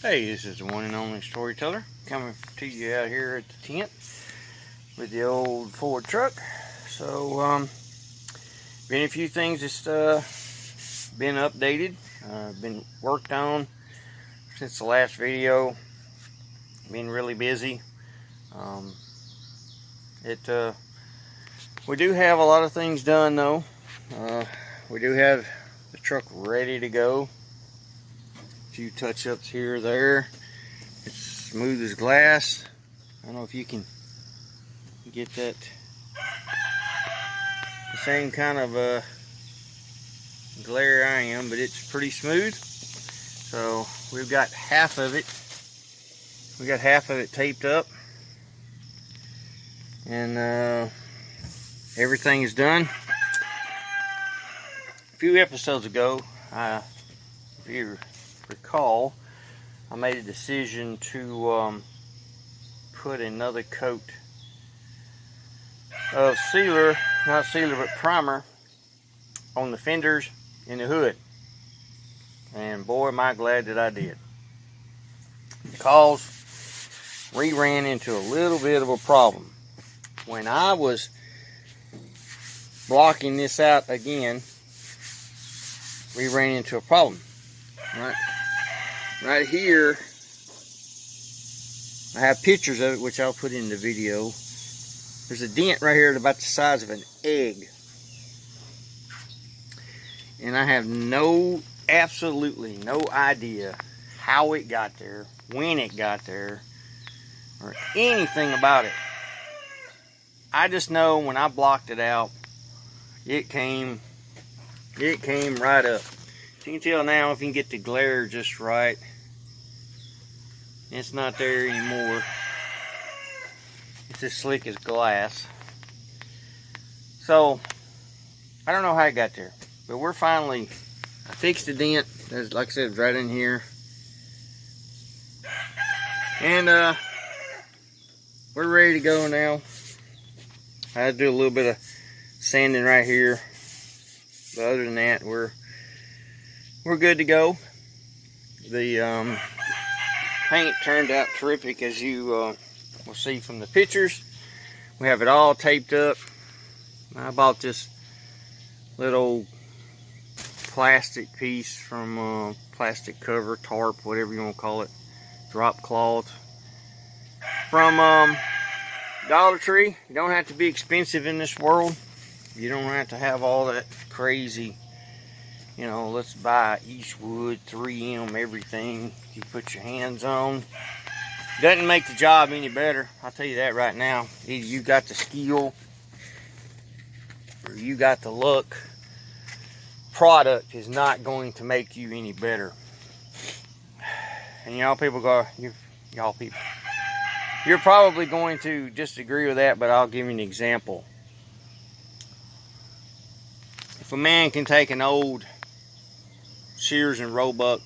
Hey, this is the one and only storyteller coming to you out here at the tent with the old Ford truck. So, been a few things that's been updated, been worked on since the last video. Been really busy. Um, we do have a lot of things done though. We do have the truck ready to go. A few touch-ups here or there. It's smooth as glass. I don't know if you can get that the same kind of glare I am, but it's pretty smooth. So we've got half of it. We got half of it taped up, and everything is done. A few episodes ago, if you recall, I made a decision to put another coat of sealer, not sealer but primer, on the fenders and the hood. And boy, am I glad that I did. Because we ran into a little bit of a problem. When I was blocking this out again, we ran into a problem. Right here, I have pictures of it, which I'll put in the video. There's a dent right here about the size of an egg. And I have absolutely no idea how it got there, when it got there, or anything about it. I just know when I blocked it out, it came right up. You can tell now if you can get the glare just right. It's not there anymore. It's as slick as glass. So, I don't know how it got there. But we're finally, I fixed the dent. There's, like I said, it's right in here. And we're ready to go now. I had to do a little bit of sanding right here. But other than that, we're good to go. The paint turned out terrific, as you will see from the pictures. We have it all taped up. I bought this little plastic piece from plastic cover, tarp, whatever you want to call it, drop cloth, from Dollar Tree. You don't have to be expensive in this world. You don't have to have all that crazy, you know, let's buy Eastwood, 3M, everything you put your hands on. Doesn't make the job any better. I'll tell you that right now. Either you got the skill or you got the luck. Product is not going to make you any better. And y'all people you're probably going to disagree with that, but I'll give you an example. If a man can take an old Sears and Roebuck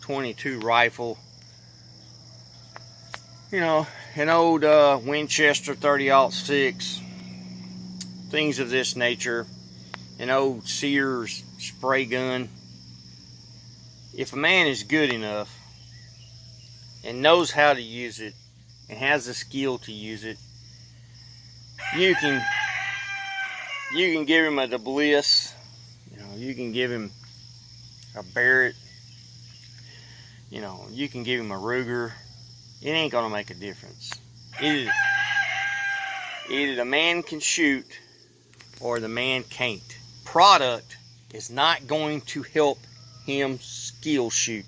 22 rifle, you know, an old Winchester 30-06, things of this nature, an old Sears spray gun. If a man is good enough and knows how to use it and has the skill to use it, you can give him a Bliss, you know, you can give him a Barrett, you know, you can give him a Ruger. It ain't gonna make a difference. Either the man can shoot or the man can't. Product is not going to help him skill shoot.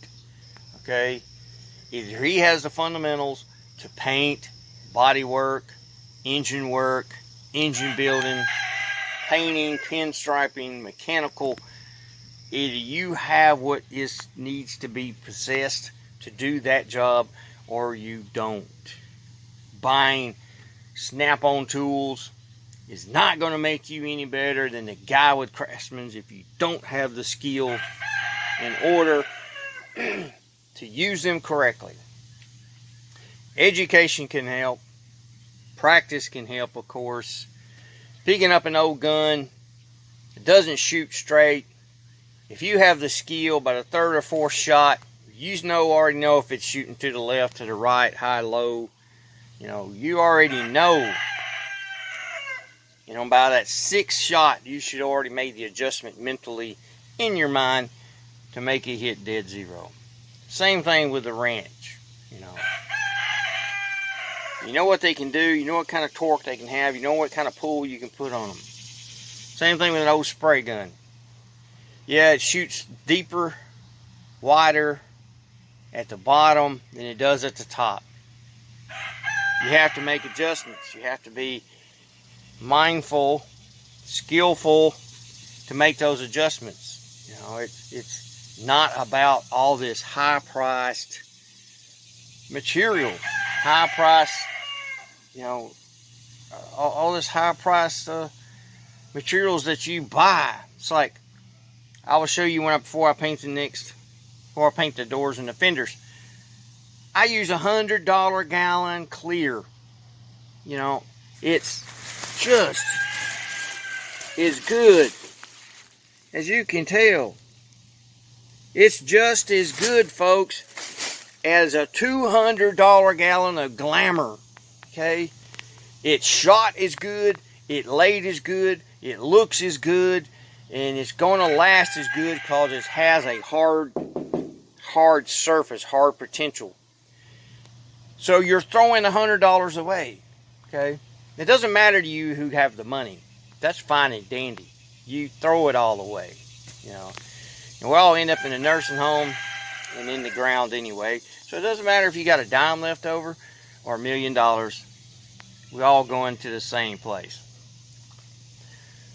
Okay? Either he has the fundamentals to paint, body work, engine building, painting, pinstriping, mechanical. Either you have what needs to be possessed to do that job, or you don't. Buying snap-on tools is not going to make you any better than the guy with Craftsman's if you don't have the skill in order to use them correctly. Education can help. Practice can help, of course. Picking up an old gun, it doesn't shoot straight. If you have the skill, by the third or fourth shot, You already know if it's shooting to the left, to the right, high, low. You already know. By that 6th shot, you should already make the adjustment mentally in your mind to make it hit dead zero. Same thing with the wrench. You know what they can do. You know what kind of torque they can have. You know what kind of pull you can put on them. Same thing with an old spray gun. Yeah, it shoots deeper, wider at the bottom than it does at the top. You have to make adjustments. You have to be mindful, skillful to make those adjustments. It's not about all this high-priced material, high-priced, all this high-priced materials that you buy. It's like, I will show you before I paint the doors and the fenders. I use $100 gallon clear. It's just as good as you can tell. It's just as good, folks, as a $200 gallon of Glamour. Okay? It shot as good, it laid as good, it looks as good, and it's going to last as good because it has a hard surface, hard potential. So you're throwing $100 away. Okay? It doesn't matter to you who have the money. That's fine and dandy. You throw it all away. And we all end up in a nursing home and in the ground anyway. So it doesn't matter if you got a dime left over or $1 million. We all going to the same place.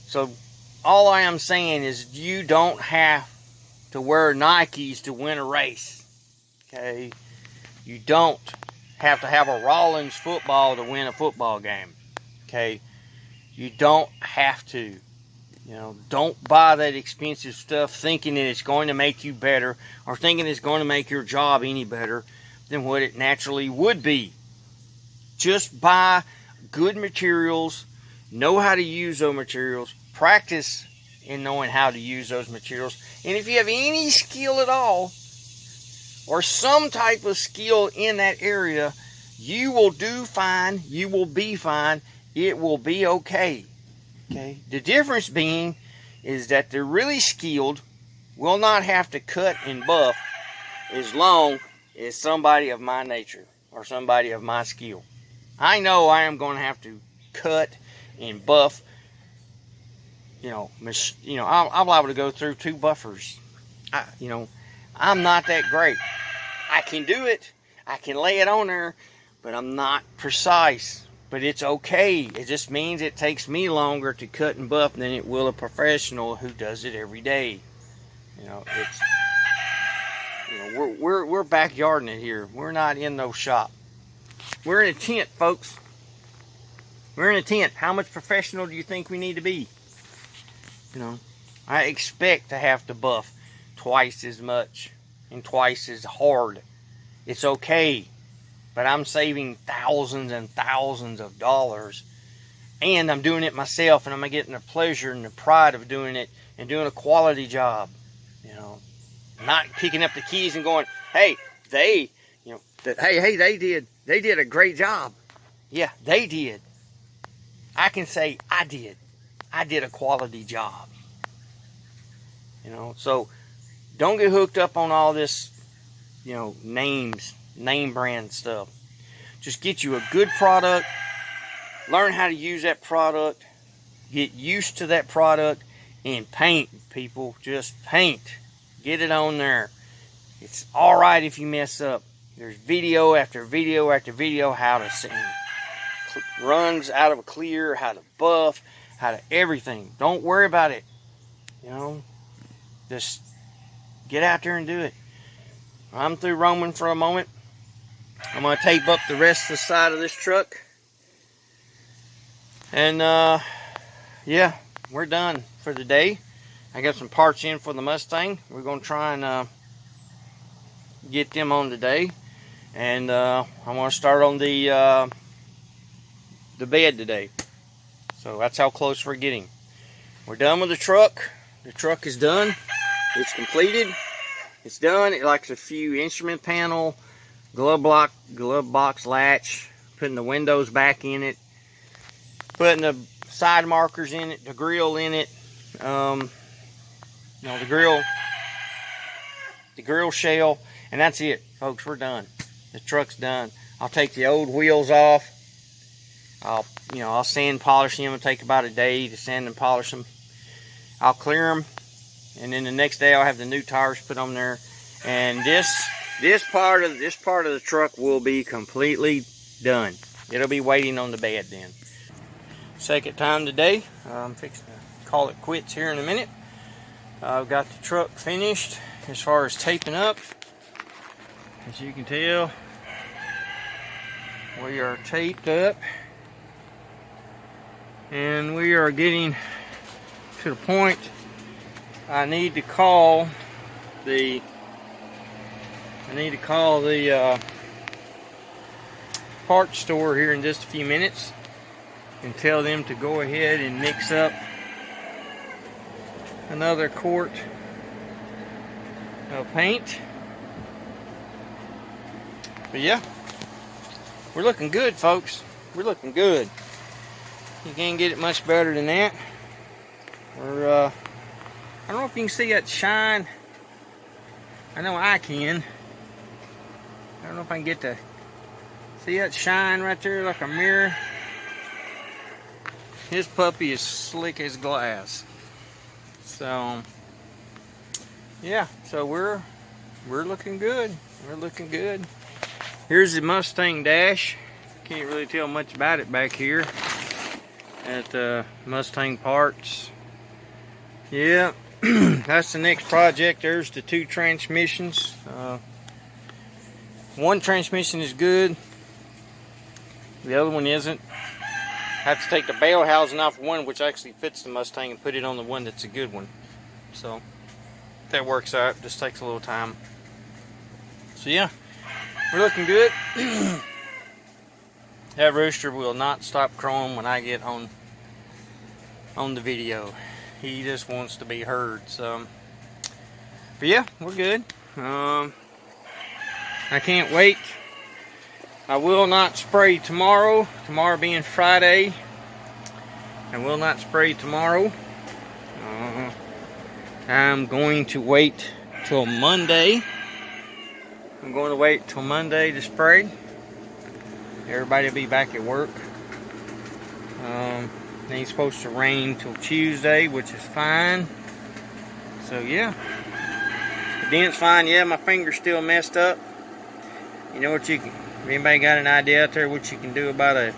So all I am saying is you don't have to wear Nikes to win a race. Okay? You don't have to have a Rollins football to win a football game. Okay? You don't have to. Don't buy that expensive stuff thinking that it's going to make you better or thinking it's going to make your job any better than what it naturally would be. Just buy good materials, know how to use those materials, practice in knowing how to use those materials, and if you have any skill at all or some type of skill in that area, you will do fine, you will be fine, it will be okay. Okay? The difference being is that the really skilled will not have to cut and buff as long as somebody of my nature or somebody of my skill. I know I am going to have to cut and buff. I'm liable to go through 2 buffers. I'm not that great. I can do it. I can lay it on there, but I'm not precise. But it's okay. It just means it takes me longer to cut and buff than it will a professional who does it every day. We're backyarding it here. We're not in no shop. We're in a tent, folks. We're in a tent. How much professional do you think we need to be? I expect to have to buff twice as much and twice as hard. It's okay. But I'm saving thousands and thousands of dollars. And I'm doing it myself. And I'm getting the pleasure and the pride of doing it. And doing a quality job. Not picking up the keys and going, hey, they did a great job. Yeah, they did. I can say I did. I did a quality job. So don't get hooked up on all this, name brand stuff. Just get you a good product, learn how to use that product, get used to that product, and paint, people. Just paint. Get it on there. It's alright if you mess up. There's video after video after video how to sing runs out of a clear, how to buff, how to everything. Don't worry about it. Just get out there and do it. I'm through roaming for a moment. I'm going to tape up the rest of the side of this truck. And, yeah, we're done for the day. I got some parts in for the Mustang. We're going to try and get them on today. And I'm going to start on the bed today. So that's how close we're getting. We're done with the truck. The truck is done. It's completed. it's done. It likes a few instrument panel, glove box latch, putting the windows back in it, putting the side markers in it, the grill in it, the grill shell, and that's it, folks. We're done. The truck's done. I'll take the old wheels off. I'll sand polish them. It'll take about a day to sand and polish them. I'll clear them, and then the next day I'll have the new tires put on there. And this part of the truck will be completely done. It'll be waiting on the bed then. Second time today. I'm fixing to call it quits here in a minute. I've got the truck finished as far as taping up. As you can tell, we are taped up, and we are getting to the point I need to call the parts store here in just a few minutes and tell them to go ahead and mix up another quart of paint. But yeah, we're looking good, folks. We're looking good. You can't get it much better than that. I don't know if you can see that shine. I know I can. I don't know if I can get to see that shine right there like a mirror. This puppy is slick as glass. So yeah, so we're looking good. We're looking good. Here's the Mustang dash. Can't really tell much about it back here at Mustang Parts. Yeah, that's the next project. There's the two transmissions. One transmission is good, the other one isn't. I have to take the bell housing off one, which actually fits the Mustang, and put it on the one that's a good one. So that works out. Just takes a little time. So yeah, we're looking good. That rooster will not stop crowing when I get on the video. He just wants to be heard. So, but yeah, we're good. I can't wait. I will not spray tomorrow. Tomorrow being Friday, I will not spray tomorrow. I'm going to wait till Monday. I'm going to wait till Monday to spray. Everybody will be back at work. It ain't supposed to rain till Tuesday, which is fine. So yeah, the dent's fine. Yeah, my finger's still messed up. You know what if anybody got an idea out there what you can do about a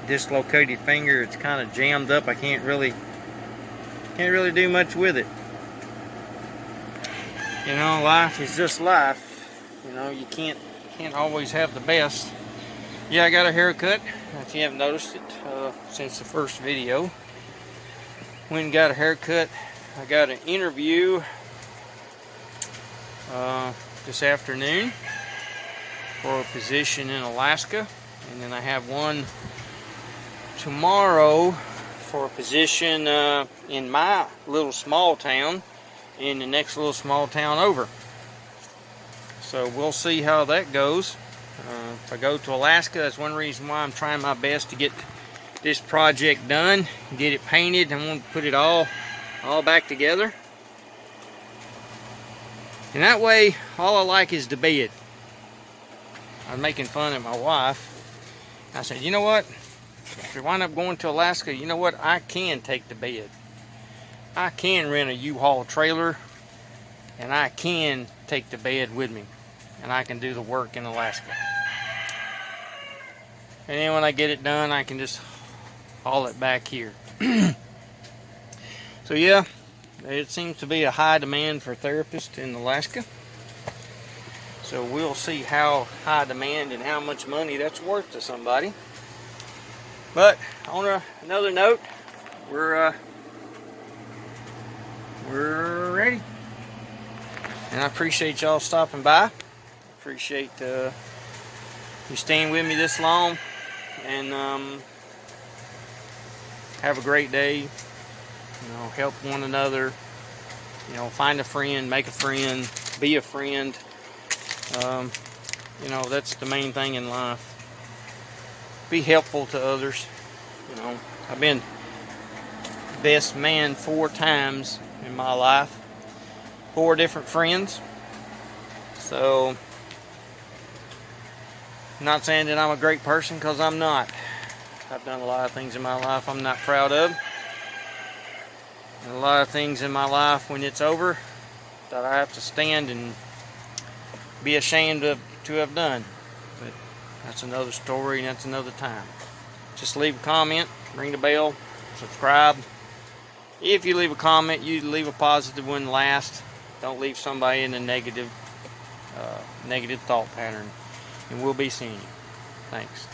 dislocated finger? It's kind of jammed up. I can't really do much with it. You know, life is just life. You know, you can't always have the best. Yeah, I got a haircut. If you haven't noticed it since the first video, went and got a haircut. I got an interview this afternoon for a position in Alaska, and then I have one tomorrow for a position in my little small town, in the next little small town over. So we'll see how that goes. If I go to Alaska, that's one reason why I'm trying my best to get this project done, get it painted. I'm going to put it all back together. And that way, all I like is the bed. I was making fun of my wife. I said, you know what? If you wind up going to Alaska, you know what? I can take the bed. I can rent a U-Haul trailer, and I can take the bed with me. And I can do the work in Alaska. And then when I get it done, I can just haul it back here. So yeah, it seems to be a high demand for therapists in Alaska. So we'll see how high demand and how much money that's worth to somebody. But on another note, we're ready. And I appreciate y'all stopping by. Appreciate you staying with me this long, and have a great day. You know, help one another. You know, find a friend, make a friend. be a friend. You know, that's the main thing in life. Be helpful to others. You know, I've been best man 4 times in my life. 4 different friends. So, I'm not saying that I'm a great person, because I'm not. I've done a lot of things in my life I'm not proud of. And a lot of things in my life, when it's over, that I have to stand and be ashamed to have done. But that's another story, and that's another time. Just leave a comment, ring the bell, subscribe. If you leave a comment, you leave a positive one last. Don't leave somebody in a negative thought pattern. And we'll be seeing you. Thanks.